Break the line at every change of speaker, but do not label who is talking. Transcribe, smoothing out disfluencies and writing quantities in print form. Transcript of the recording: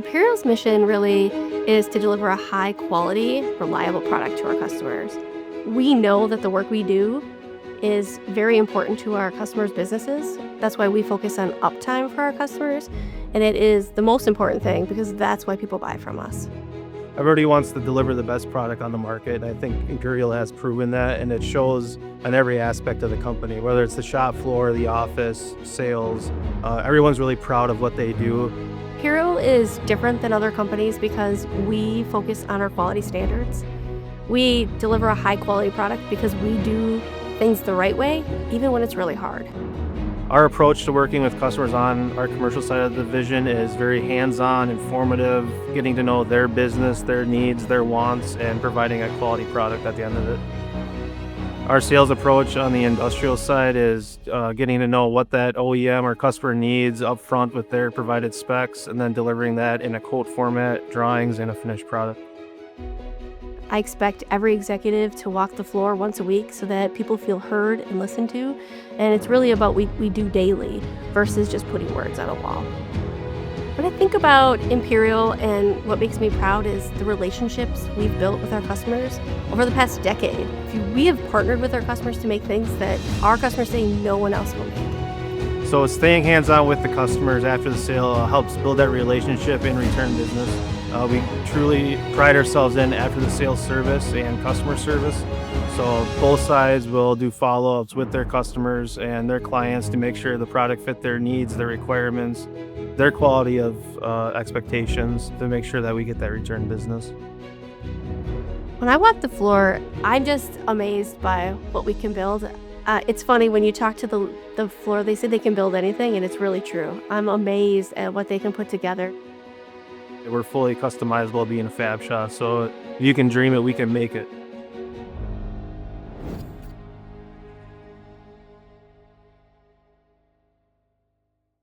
Imperial's mission really is to deliver a high quality, reliable product to our customers. We know that the work we do is very important to our customers' businesses. That's why we focus on uptime for our customers, and it is the most important thing because that's why people buy from us.
Everybody wants to deliver the best product on the market. I think Imperial has proven that, and it shows on every aspect of the company, whether it's the shop floor, the office, sales. Everyone's really proud of what they do.
Imperial is different than other companies because we focus on our quality standards. We deliver a high quality product because we do things the right way, even when it's really hard.
Our approach to working with customers on our commercial side of the division is very hands-on, informative, getting to know their business, their needs, their wants, and providing a quality product at the end of it. Our sales approach on the industrial side is getting to know what that OEM or customer needs up front with their provided specs, and then delivering that in a quote format, drawings, and a finished product.
I expect every executive to walk the floor once a week so that people feel heard and listened to. And it's really about what we do daily versus just putting words on a wall. When I think about Imperial and what makes me proud is the relationships we've built with our customers over the past decade. We have partnered with our customers to make things that our customers say no one else will make.
So staying hands-on with the customers after the sale helps build that relationship and return business. We truly pride ourselves in after the sales service and customer service. So both sides will do follow-ups with their customers and their clients to make sure the product fit their needs, their requirements, their quality of expectations to make sure that we get that return business.
When I walk the floor, I'm just amazed by what we can build. It's funny, when you talk to the floor, they say they can build anything, and it's really true. I'm amazed at what they can put together.
We're fully customizable being a fab shop, so if you can dream it, we can make it.